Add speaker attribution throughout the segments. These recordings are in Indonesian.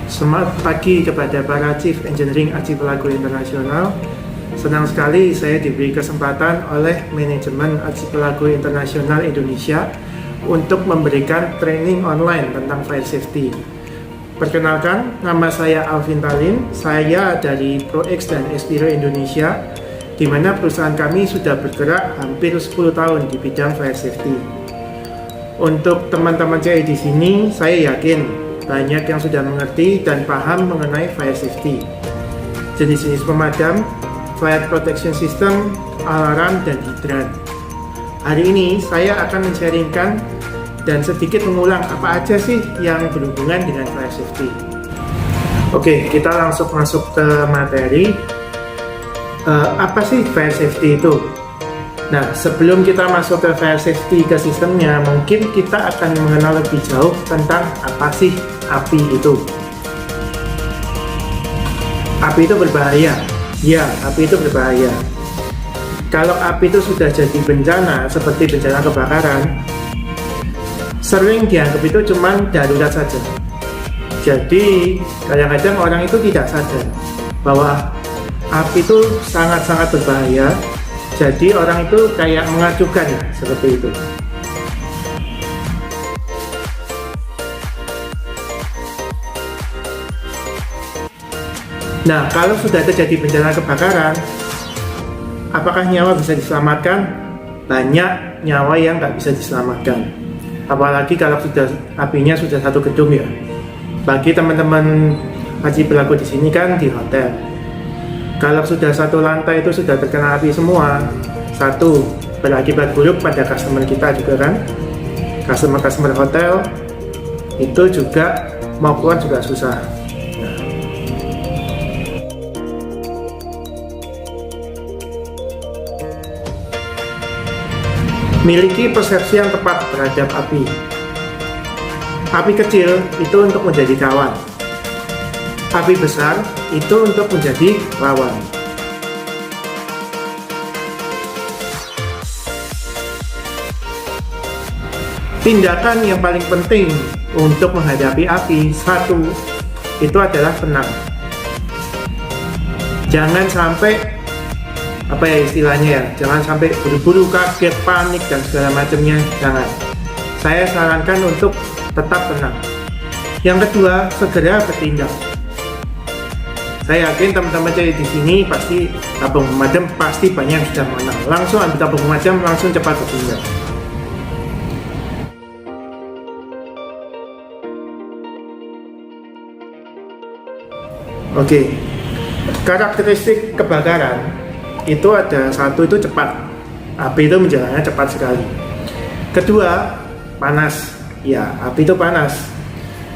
Speaker 1: Selamat pagi kepada para Chief Engineering Archipelago Internasional. Senang sekali saya diberi kesempatan oleh manajemen Archipelago Internasional Indonesia untuk memberikan training online tentang fire safety. Perkenalkan, nama saya Alvin Talin, saya dari ProX dan Espiro Indonesia, di mana perusahaan kami sudah bergerak hampir 10 tahun di bidang fire safety. Untuk teman-teman saya di sini, saya yakin banyak yang sudah mengerti dan paham mengenai fire safety, jenis-jenis pemadam, fire protection system, alarm, dan hidran. Hari ini saya akan men-sharingkan dan sedikit mengulang apa aja sih yang berhubungan dengan fire safety. Oke, kita langsung masuk ke materi. Apa sih fire safety itu? Nah, sebelum kita masuk ke fire safety ke sistemnya, mungkin kita akan mengenal lebih jauh tentang apa sih api itu. Api itu berbahaya. Ya, api itu berbahaya. Kalau api itu sudah jadi bencana, seperti bencana kebakaran, sering dianggap itu cuma darurat saja. Jadi, kadang-kadang orang itu tidak sadar bahwa api itu sangat-sangat berbahaya. Jadi orang itu kayak mengacukan seperti itu. Nah, kalau sudah terjadi bencana kebakaran, apakah nyawa bisa diselamatkan? Banyak nyawa yang nggak bisa diselamatkan. Apalagi kalau sudah apinya sudah satu gedung ya. Bagi teman-teman Archipelago di sini kan di hotel. Kalau sudah satu lantai itu sudah terkena api semua, satu, berakibat buruk pada customer kita juga kan. Customer hotel itu juga mau keluar juga susah. Miliki persepsi yang tepat terhadap api. Api kecil itu untuk menjadi kawan. Api besar itu untuk menjadi lawan. Tindakan yang paling penting untuk menghadapi api, satu, itu adalah tenang. Jangan sampai, apa ya istilahnya ya, jangan sampai buru-buru, kaget, panik, dan segala macamnya, jangan. Saya sarankan untuk tetap tenang. Yang kedua, segera bertindak. Saya yakin teman-teman saya di sini pasti tabung pemadam pasti banyak yang sudah mengenal. Langsung ambil tabung pemadam, langsung cepat bertindak. Oke, karakteristik kebakaran itu ada satu, itu cepat. Api itu menjalannya cepat sekali. Kedua, panas. Ya, api itu panas.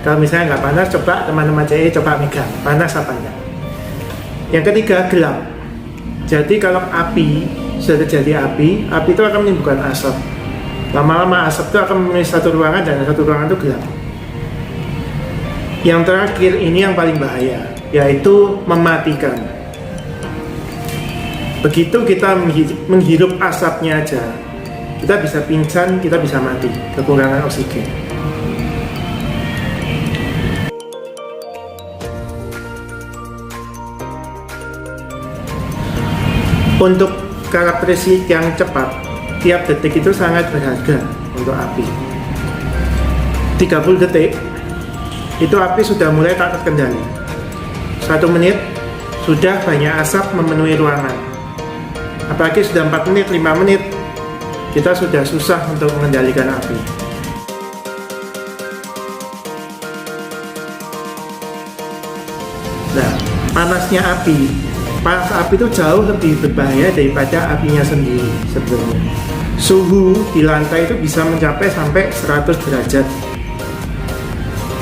Speaker 1: Kalau misalnya nggak panas, coba teman-teman saya coba megang, panas apa enggak. Yang ketiga, gelap. Jadi kalau api, sudah terjadi api itu akan menimbulkan asap. Lama-lama asap itu akan memenuhi satu ruangan dan satu ruangan itu gelap. Yang terakhir ini yang paling bahaya, yaitu mematikan. Begitu kita menghirup asapnya aja, kita bisa pingsan, kita bisa mati, kekurangan oksigen. Untuk karakteristik yang cepat, tiap detik itu sangat berharga untuk api. 30 detik, itu api sudah mulai tak terkendali. 1 menit, sudah banyak asap memenuhi ruangan. Apalagi sudah 4 menit, 5 menit, kita sudah susah untuk mengendalikan api. Nah, panasnya api, panas api itu jauh lebih berbahaya daripada apinya sendiri sebenarnya. Suhu di lantai itu bisa mencapai sampai 100 derajat.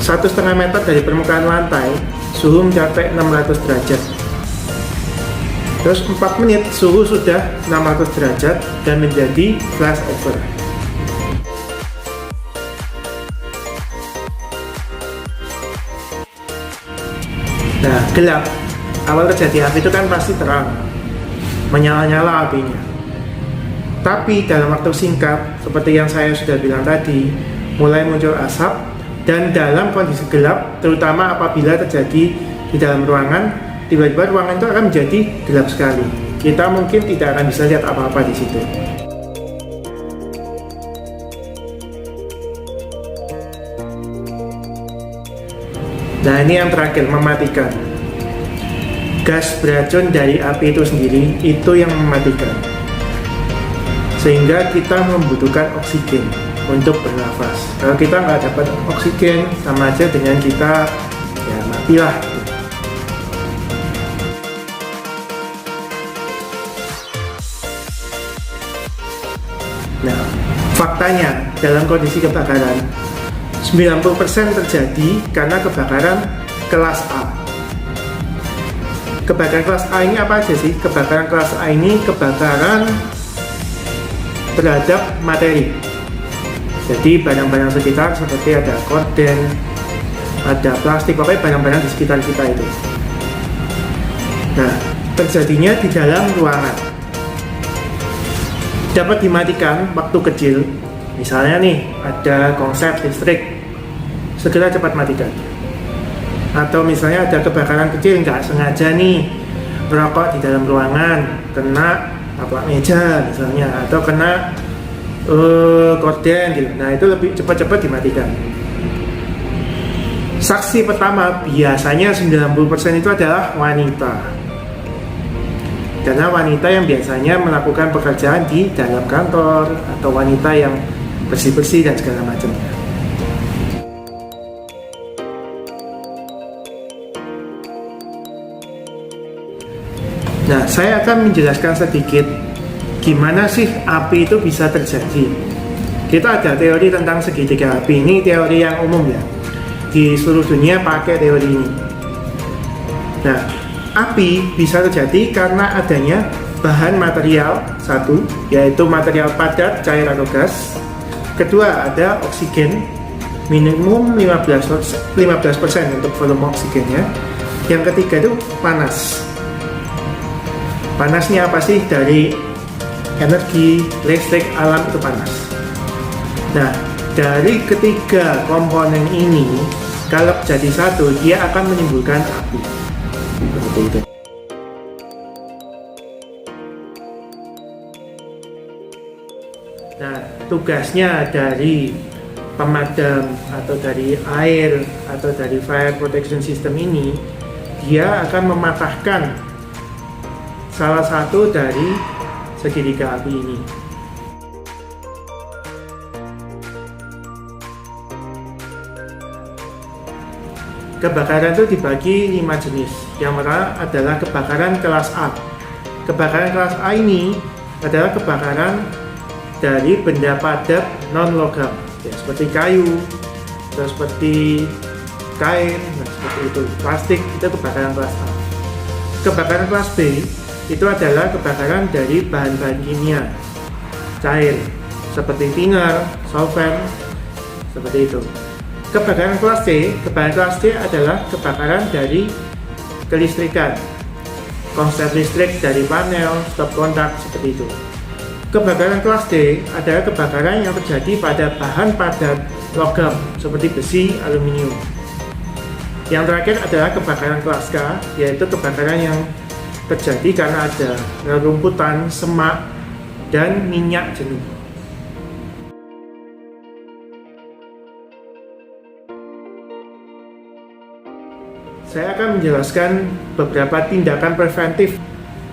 Speaker 1: 1,5 meter dari permukaan lantai, suhu mencapai 600 derajat. Terus 4 menit suhu sudah 600 derajat dan menjadi flash over. Nah, gelap. Awal terjadi api itu kan pasti terang, menyala-nyala apinya. Tapi dalam waktu singkat, seperti yang saya sudah bilang tadi, mulai muncul asap Dan dalam kondisi gelap, terutama apabila terjadi di dalam ruangan, tiba-tiba ruangan itu akan menjadi gelap sekali. Kita mungkin tidak akan bisa lihat apa-apa di situ. Nah, ini yang terakhir, mematikan. Gas beracun dari api itu sendiri itu yang mematikan, sehingga kita membutuhkan oksigen untuk bernafas. Kalau kita nggak dapat oksigen, sama aja dengan kita ya matilah. Nah, faktanya dalam kondisi kebakaran 90% terjadi karena kebakaran kelas A. Kebakaran kelas A ini apa aja sih? Kebakaran kelas A ini kebakaran terhadap materi. Jadi barang-barang sekitar seperti ada korden, ada plastik, pokoknya barang-barang di sekitar kita itu. Nah, terjadinya di dalam ruangan. Dapat dimatikan waktu kecil. Misalnya nih, ada konsep listrik, segera cepat matikan. Atau misalnya ada kebakaran kecil, nggak sengaja nih merokok di dalam ruangan, kena taplak meja misalnya, atau kena korden gitu. Nah, itu lebih cepat-cepat dimatikan. Saksi pertama biasanya 90% itu adalah wanita. Karena wanita yang biasanya melakukan pekerjaan di dalam kantor, atau wanita yang bersih-bersih dan segala macamnya. Nah, saya akan menjelaskan sedikit gimana sih api itu bisa terjadi. Kita ada teori tentang segitiga api, ini teori yang umum ya. Di seluruh dunia pakai teori ini. Nah, api bisa terjadi karena adanya bahan material satu, yaitu material padat, cair atau gas. Kedua, ada oksigen minimum 15% untuk volume oksigennya. Yang ketiga itu panas. Panasnya apa sih? Dari energi listrik alam itu panas. Nah, dari ketiga komponen ini, kalau jadi satu, dia akan menimbulkan api. Seperti itu. Nah, tugasnya dari pemadam atau dari air atau dari fire protection system ini, dia akan mematahkan salah satu dari segitiga api ini. Kebakaran itu dibagi 5 jenis. Yang pertama adalah kebakaran kelas A. Kebakaran kelas A ini adalah kebakaran dari benda padat non-logam, ya, seperti kayu, atau seperti kain, nah, seperti itu. Plastik itu kebakaran kelas A. Kebakaran kelas B itu adalah kebakaran dari bahan-bahan kimia cair seperti thinner, solvent, seperti itu. Kebakaran kelas C adalah kebakaran dari kelistrikan, konslet listrik dari panel, stop kontak, seperti itu. Kebakaran kelas D adalah kebakaran yang terjadi pada bahan padat logam seperti besi, aluminium. Yang terakhir adalah kebakaran kelas K, yaitu kebakaran yang terjadi karena ada rerumputan, semak, dan minyak jenuh. Saya akan menjelaskan beberapa tindakan preventif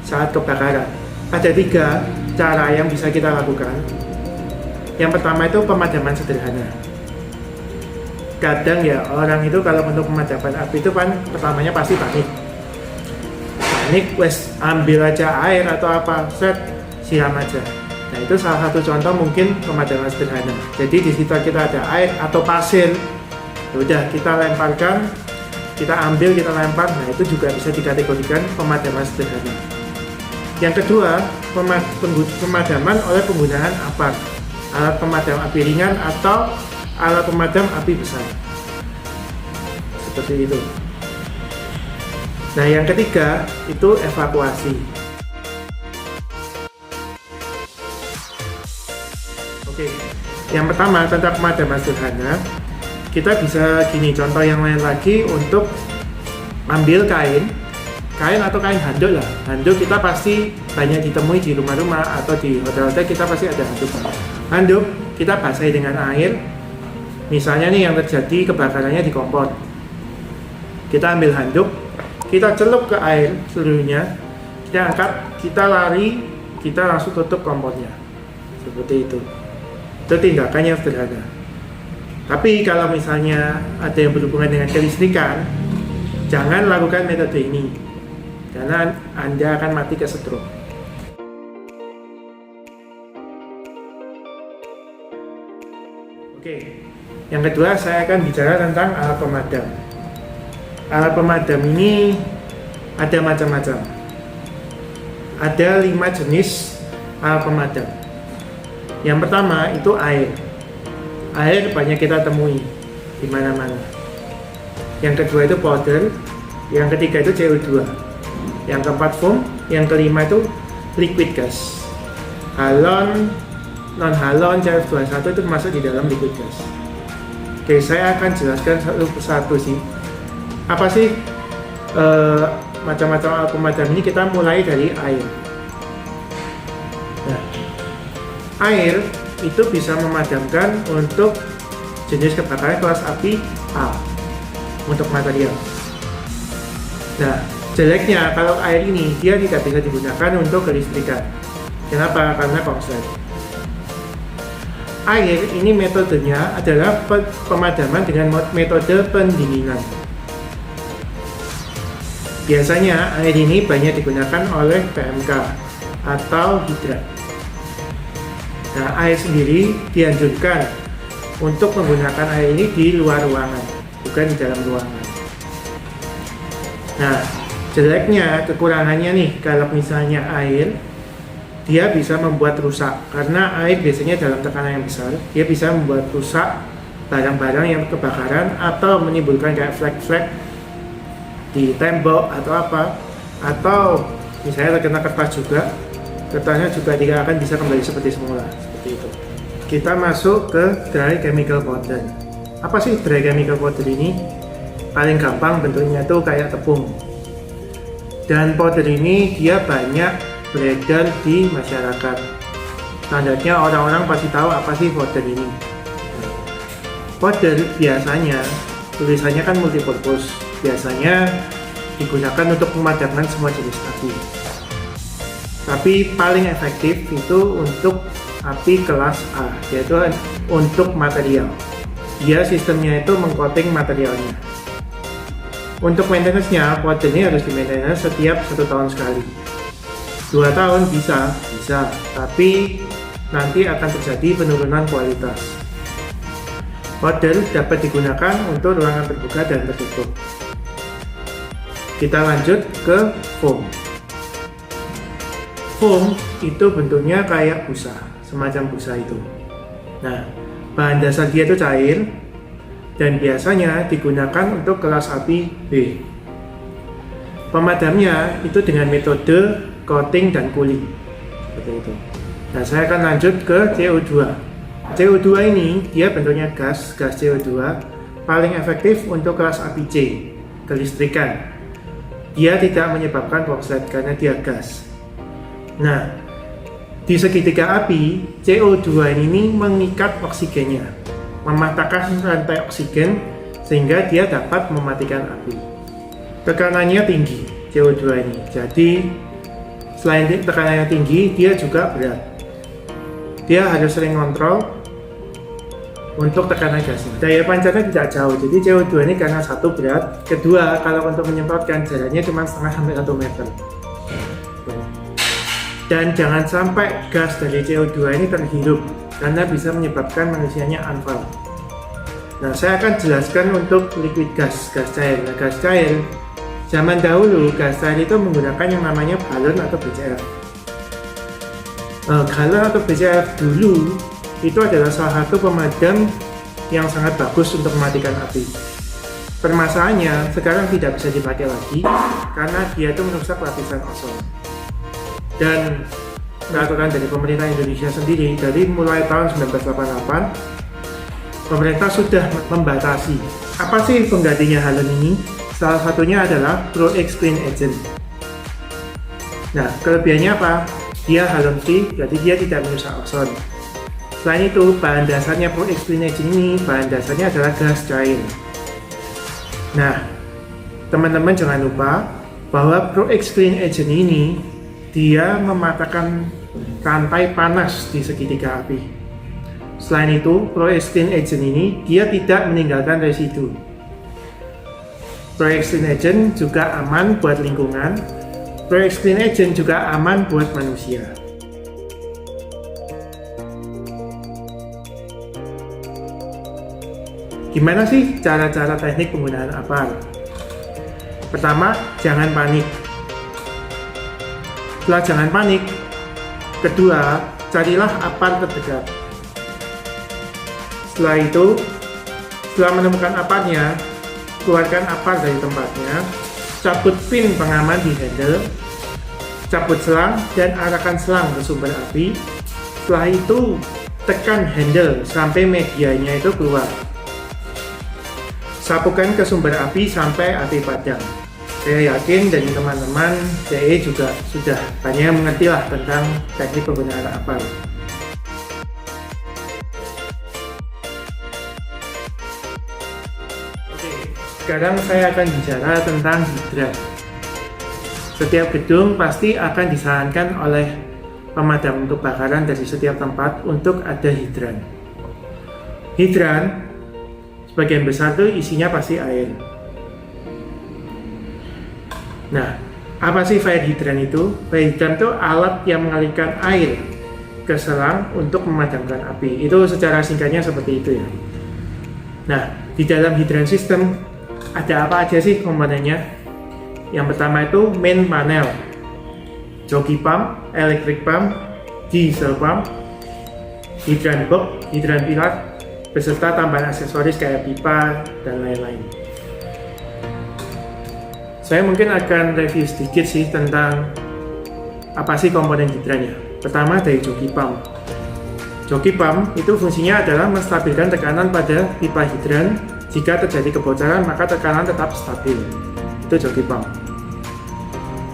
Speaker 1: saat kebakaran. Ada 3 cara yang bisa kita lakukan. Yang pertama itu pemadaman sederhana. Kadang ya orang itu kalau untuk pemadaman api itu kan pertamanya pasti panik, wes ambil aja air atau apa, siram aja. Nah, itu salah satu contoh mungkin pemadaman sederhana. Jadi di sekitar kita ada air atau pasir, udah kita lemparkan, kita ambil, kita lempar. Nah, itu juga bisa dikategorikan pemadaman sederhana. Yang kedua, pemadaman oleh penggunaan apar, alat pemadam api ringan atau alat pemadam api besar, seperti itu. Nah, yang ketiga itu evakuasi. Oke, yang pertama tentang pemadaman sederhana, kita bisa gini, contoh yang lain lagi untuk ambil kain atau kain handuk lah. Handuk kita pasti banyak ditemui di rumah-rumah atau di hotel-hotel, kita pasti ada handuk. Handuk kita basahi dengan air. Misalnya nih yang terjadi kebakarannya di kompor, kita ambil handuk, kita celup ke air seluruhnya, kita angkat, kita lari, kita langsung tutup kompornya. Seperti itu. Itu tindakannya sederhana. Tapi kalau misalnya ada yang berhubungan dengan kelistrikan, jangan lakukan metode ini, karena Anda akan mati kesetrum. Oke, yang kedua saya akan bicara tentang alat pemadam. Alat pemadam ini ada macam-macam. Ada 5 jenis alat pemadam. Yang pertama itu air. Air banyak kita temui di mana-mana. Yang kedua itu powder, yang ketiga itu CO2, yang keempat foam, yang kelima itu liquid gas. Halon, non halon, CF21 itu masuk di dalam liquid gas. Oke, saya akan jelaskan satu persatu sih. Apa sih macam-macam alat pemadam ini? Kita mulai dari air. Nah, air itu bisa memadamkan untuk jenis kebakaran kelas api A untuk material. Nah, jeleknya kalau air ini dia tidak bisa digunakan untuk kelistrikan. Kenapa? Karena korslet. Air ini metodenya adalah pemadaman dengan metode pendinginan. Biasanya air ini banyak digunakan oleh PMK atau hidrat. Nah, air sendiri dianjurkan untuk menggunakan air ini di luar ruangan, bukan di dalam ruangan. Nah, jeleknya, kekurangannya nih, kalau misalnya air, dia bisa membuat rusak. Karena air biasanya dalam tekanan yang besar, dia bisa membuat rusak barang-barang yang kebakaran atau menimbulkan kayak flek-flek di tembok atau apa. Atau misalnya terkena kertas juga, kertasnya juga tidak akan bisa kembali seperti semula. Seperti itu. Kita masuk ke dry chemical powder. Apa sih dry chemical powder ini? Paling gampang bentuknya tuh kayak tepung. Dan powder ini dia banyak beredar di masyarakat. Standarnya orang-orang pasti tahu apa sih powder ini. Powder biasanya tulisannya kan multipurpose. Biasanya digunakan untuk memadamkan semua jenis api. Tapi paling efektif itu untuk api kelas A, yaitu untuk material. Dia sistemnya itu mengcoating materialnya. Untuk maintenance-nya, powder ini harus di-maintenance setiap 1 tahun sekali. 2 tahun bisa, tapi nanti akan terjadi penurunan kualitas. Powder dapat digunakan untuk ruangan terbuka dan tertutup. Kita lanjut ke foam. Foam itu bentuknya kayak busa, semacam busa itu. Nah, bahan dasar dia itu cair dan biasanya digunakan untuk kelas api B. Pemadamnya itu dengan metode coating dan cooling. Seperti itu. Nah, saya akan lanjut ke CO2. CO2 ini dia bentuknya gas CO2, paling efektif untuk kelas api C, kelistrikan. Dia tidak menyebabkan korslet karena dia gas. Nah, di segitiga api, CO2 ini mengikat oksigennya, mematahkan rantai oksigen sehingga dia dapat mematikan api. Tekanannya tinggi CO2 ini, jadi selain tekanannya tinggi, dia juga berat. Dia harus sering kontrol untuk tekanan gasnya. Daya pancarnya tidak jauh, jadi CO2 ini karena satu berat, kedua kalau untuk menyemprotkan jaraknya cuma 0,5 sampai 1 meter. Dan jangan sampai gas dari CO2 ini terhirup karena bisa menyebabkan manusianya anfal. Nah, saya akan jelaskan untuk liquid gas cair. Nah, gas cair zaman dahulu gas cair itu menggunakan yang namanya galon atau BCF. Galon atau BCF dulu itu adalah salah satu pemadam yang sangat bagus untuk mematikan api. Permasalahannya sekarang tidak bisa dipakai lagi karena dia itu merusak lapisan ozon. Dan peraturan dari pemerintah Indonesia sendiri dari mulai tahun 1988 pemerintah sudah membatasi. Apa sih penggantinya halon ini? Salah satunya adalah Pro-X Clean Agent. Nah, kelebihannya apa? Dia halon free, berarti dia tidak merusak ozon. Selain itu, bahan dasarnya Pro-X Clean Agent ini, bahan dasarnya adalah gas cair. Nah, teman-teman jangan lupa bahwa Pro-X Clean Agent ini dia mematahkan rantai panas di segitiga api. Selain itu, Pro-X Clean Agent ini dia tidak meninggalkan residu. Pro-X Clean Agent juga aman buat lingkungan. Pro-X Clean Agent juga aman buat manusia. Gimana sih cara-cara teknik penggunaan APAR? Pertama, jangan panik. Setelah jangan panik, kedua, carilah APAR terdekat. Setelah itu, setelah menemukan APAR-nya, keluarkan APAR dari tempatnya, cabut pin pengaman di handle, cabut selang dan arahkan selang ke sumber api. Setelah itu, tekan handle sampai medianya itu keluar. Sapukan ke sumber api sampai api padam. Saya yakin dari teman-teman CE juga sudah banyak mengerti lah tentang teknik penggunaan APAR. Oke, sekarang saya akan bicara tentang hidran. Setiap gedung pasti akan disarankan oleh pemadam kebakaran dari setiap tempat untuk ada hidran. Hidran sebagian besar tuh isinya pasti air. Nah, apa sih fire hydrant itu? Fire hydrant itu alat yang mengalirkan air ke selang untuk memadamkan api. Itu secara singkatnya seperti itu ya. Nah, di dalam hidran system ada apa aja sih komponennya? Yang pertama itu main panel, joki pump, electric pump, diesel pump, hidran box, hidran pilar, beserta tambahan aksesoris kayak pipa dan lain-lain. Saya mungkin akan review sedikit sih tentang apa sih komponen hidrannya. Pertama dari joki pump. Joki pump itu fungsinya adalah menstabilkan tekanan pada pipa hidran. Jika terjadi kebocoran maka tekanan tetap stabil. Itu joki pump.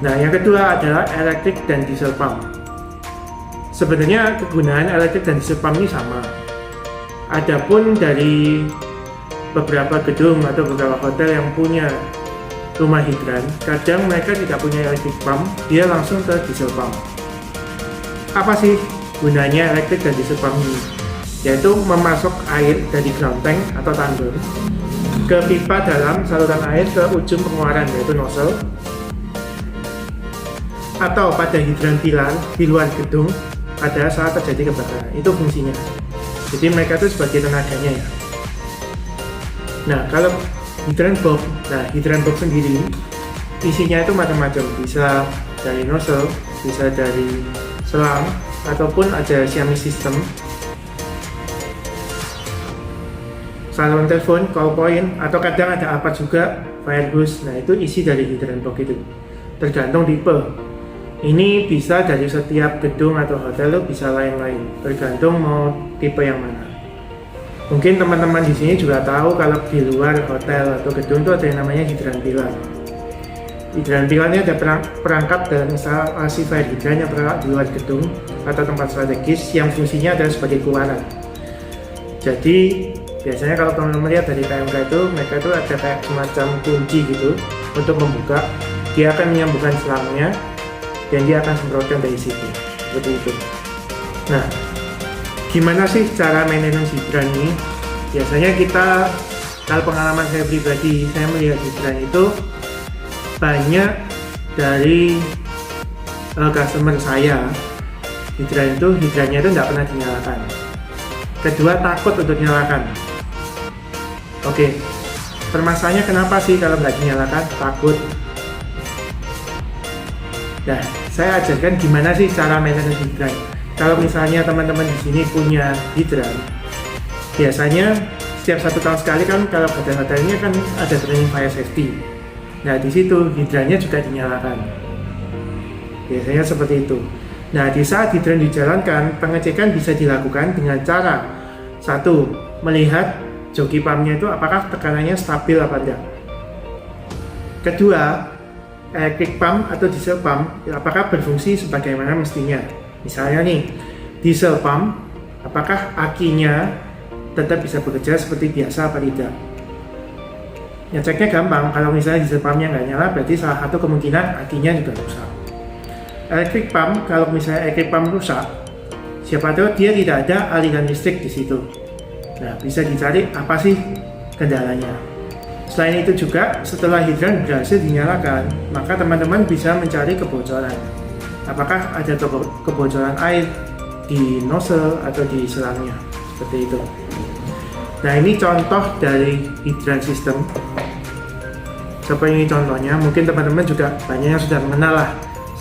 Speaker 1: Nah, yang kedua adalah elektrik dan diesel pump. Sebenarnya kegunaan elektrik dan diesel pump ini sama. Adapun dari beberapa gedung atau beberapa hotel yang punya rumah hidran, kadang mereka tidak punya electric pump, dia langsung ke diesel pump. Apa sih gunanya elektrik dan diesel pump ini? Yaitu memasok air dari ground tank atau tandon ke pipa dalam saluran air ke ujung pengeluaran yaitu nozzle, atau pada hidran pilar di luar gedung pada saat terjadi kebakaran. Itu fungsinya. Jadi mereka itu sebagai tenaganya ya. Nah, kalau hidran box, hidran box sendiri isinya itu macam-macam, bisa dari nozzle, bisa dari selang, ataupun ada Xiaomi system, saluran telepon, call point, atau kadang ada apa juga fire hose. Nah, itu isi dari hidran box itu, tergantung tipe. Ini bisa dari setiap gedung atau hotel lo bisa lain-lain, tergantung mau tipe yang mana. Mungkin teman-teman di sini juga tahu kalau di luar hotel atau gedung itu ada yang namanya hidran pilar. Hidran pilar ini ada perangkap dalam instalasi fire hydran yang berada di luar gedung atau tempat strategis yang fungsinya adalah sebagai keluaran. Jadi biasanya kalau teman-teman lihat dari PMK itu, mereka itu ada kayak semacam kunci gitu untuk membuka. Dia akan menyambungkan selangnya dan dia akan semprotkan dari situ, seperti itu. Nah, gimana sih cara maintenance hidran ini? Biasanya kita, kalau pengalaman saya pribadi, saya melihat hidran itu banyak dari customer saya, hidrannya itu nggak pernah dinyalakan. Kedua, takut untuk dinyalakan. Oke, permasalahannya kenapa sih kalau nggak dinyalakan? Takut. Nah, saya ajarkan gimana sih cara maintenance hidran. Kalau misalnya teman-teman di sini punya hidran, biasanya setiap 1 tahun sekali kan kalau hotel-hotelnya kan ada training fire safety. Nah, di situ hidrannya juga dinyalakan. Biasanya seperti itu. Nah, di saat hidran dijalankan, pengecekan bisa dilakukan dengan cara 1. Melihat joki pumpnya itu apakah tekanannya stabil apa enggak. Kedua, electric pump atau diesel pump apakah berfungsi sebagaimana mestinya. Misalnya nih, diesel pump apakah akinya tetap bisa bekerja seperti biasa apa tidak. Ngeceknya gampang, kalau misalnya diesel pumpnya nggak nyala berarti salah satu kemungkinan akinya juga rusak. Electric pump, kalau misalnya electric pump rusak, siapa tahu dia tidak ada aliran listrik di situ. Nah, bisa dicari apa sih kendalanya. Selain itu juga, setelah hidran berhasil dinyalakan, maka teman-teman bisa mencari kebocoran. Apakah ada kebocoran air di nozzle atau di selangnya, seperti itu. Nah, ini contoh dari hidran system. Seperti ini contohnya, mungkin teman-teman juga banyak yang sudah mengenal lah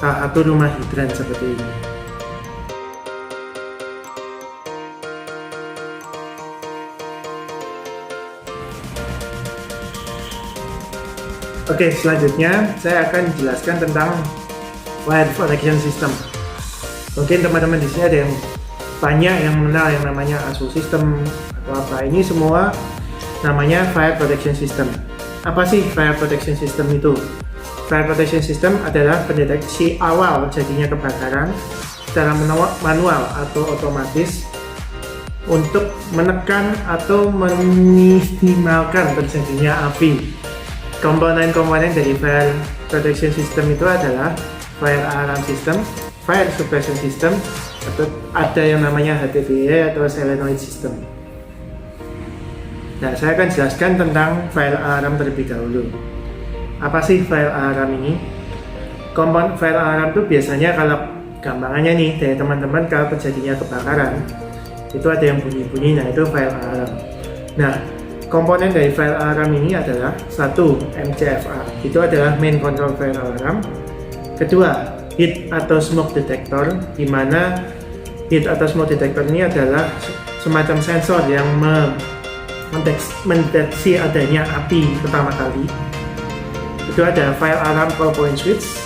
Speaker 1: salah satu rumah hidran seperti ini. Oke, selanjutnya saya akan jelaskan tentang fire protection system. Mungkin teman-teman di sini ada yang banyak yang mengenal yang namanya ASU system atau apa. Ini semua namanya fire protection system. Apa sih fire protection system itu? Fire protection system adalah pendeteksi awal jadinya kebakaran secara manual atau otomatis untuk menekan atau meminimalkan terjadinya api. Komponen-komponen dari fire protection system itu adalah fire alarm system, fire suppression system, atau ada yang namanya HTPE atau solenoid system. Nah, saya akan jelaskan tentang fire alarm terlebih dahulu. Apa sih fire alarm ini? Komponen fire alarm itu biasanya kalau gampangannya nih dari teman-teman kalau terjadinya kebakaran itu ada yang bunyi-bunyi, nah itu fire alarm. Nah, komponen dari fire alarm ini adalah satu, MCFA, itu adalah main control fire alarm. Kedua, heat atau smoke detector, di mana heat atau smoke detector ini adalah semacam sensor yang mendeteksi adanya api pertama kali. Itu ada fire alarm call point switch,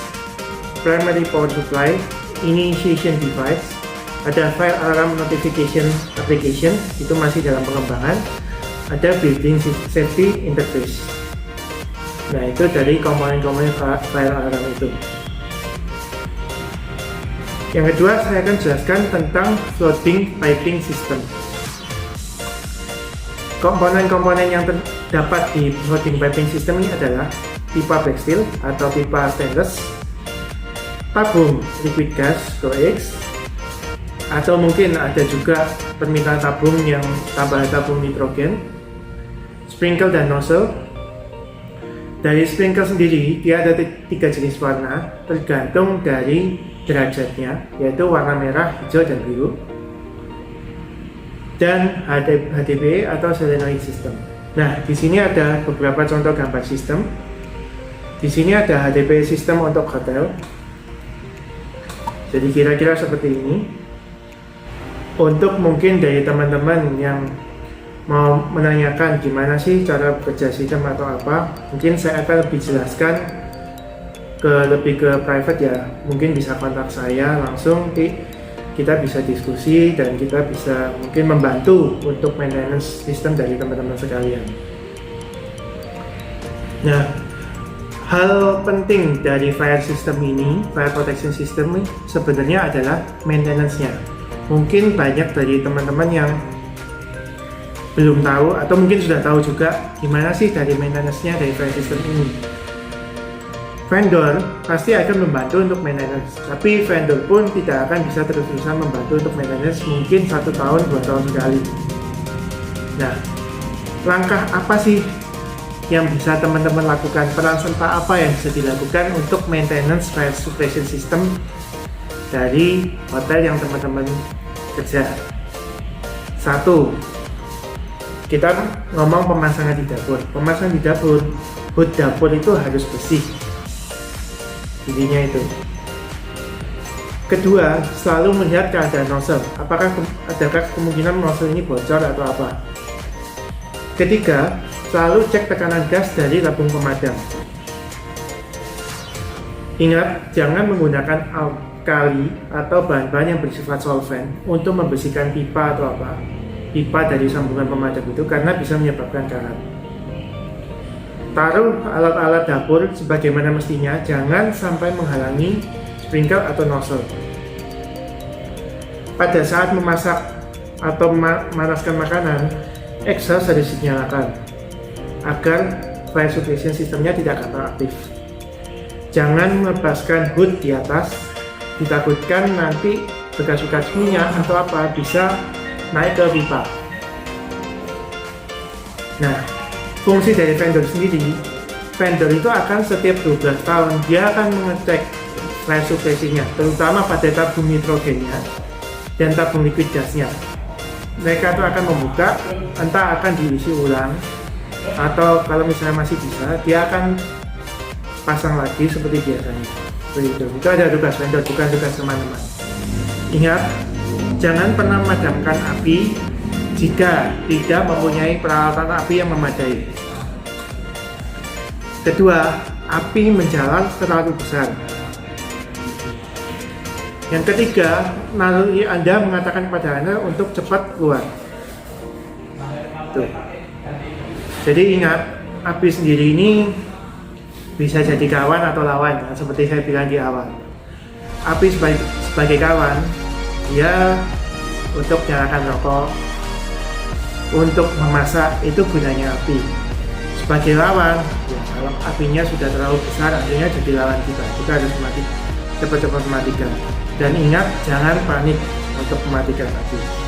Speaker 1: primary power supply, initiation device, ada fire alarm notification application, itu masih dalam pengembangan. Ada building safety interface. Nah, itu dari komponen-komponen fire alarm itu. Yang kedua, saya akan jelaskan tentang floating piping system. Komponen-komponen yang terdapat di floating piping system ini adalah pipa backsteel atau pipa stainless, tabung liquid gas (GOEX), atau mungkin ada juga permintaan tabung yang tambahan tabung nitrogen, sprinkle dan nozzle. Dari sprinkle sendiri dia ada 3 jenis warna tergantung dari derajatnya, yaitu warna merah, hijau, dan biru. Dan HDPE atau solenoid system. Nah, di sini ada beberapa contoh gambar sistem. Di sini ada HDPE system untuk hotel. Jadi kira-kira seperti ini. Untuk mungkin dari teman-teman yang mau menanyakan gimana sih cara bekerja sistem atau apa, mungkin saya akan lebih jelaskan lebih ke private ya. Mungkin bisa kontak saya langsung, kita bisa diskusi dan kita bisa mungkin membantu untuk maintenance sistem dari teman-teman sekalian. Nah, hal penting dari fire system ini, fire protection system ini sebenarnya adalah maintenance-nya. Mungkin banyak dari teman-teman yang belum tahu atau mungkin sudah tahu juga gimana sih dari maintenance-nya dari fire system ini. Vendor pasti akan membantu untuk maintenance, tapi vendor pun tidak akan bisa terus-terusan membantu untuk maintenance, mungkin 1 tahun 2 tahun sekali. Nah, langkah apa sih yang bisa teman-teman lakukan, peran serta apa yang bisa dilakukan untuk maintenance fire suppression system dari hotel yang teman-teman kerja? 1, kita ngomong pemasangan di dapur. Pemasangan di dapur, hood dapur itu harus bersih, intinya itu. Kedua, selalu melihat keadaan nozzle, apakah adakah kemungkinan nozzle ini bocor atau apa. Ketiga, selalu cek tekanan gas dari tabung pemadam. Ingat, jangan menggunakan alkali atau bahan-bahan yang bersifat solvent untuk membersihkan pipa atau apa. pipa dari sambungan pemadam itu karena bisa menyebabkan karat. Taruh alat-alat dapur sebagaimana mestinya, jangan sampai menghalangi sprinkler atau nozzle. Pada saat memasak atau memanaskan makanan, exhaust harus dinyalakan agar fire suppression sistemnya tidak aktif. Jangan melepaskan hood di atas, ditakutkan nanti bekas-bekas minyak atau apa bisa naik ke pipa. Nah, fungsi dari vendor sendiri, vendor itu akan setiap 12 tahun dia akan mengecek fire suppression-nya, terutama pada tabung nitrogennya dan tabung liquid gasnya. Mereka itu akan membuka, entah akan diisi ulang atau kalau misalnya masih bisa, dia akan pasang lagi seperti biasanya. Begitu. Itu ada tugas vendor, bukan tugas teman-teman. Ingat, jangan pernah memadamkan api jika tidak mempunyai peralatan api yang memadai. Kedua, api menjalar terlalu besar. Yang ketiga, naluri Anda mengatakan kepada Anda untuk cepat keluar. Tuh. Jadi ingat, api sendiri ini bisa jadi kawan atau lawan, ya, seperti saya bilang di awal. Api sebagai kawan, dia untuk menyalakan rokok, untuk memasak, itu gunanya api. Sebagai lawan, ya, kalau apinya sudah terlalu besar, artinya jadi lawan kita harus cepat-cepat mematikan. Dan ingat, jangan panik untuk mematikan api.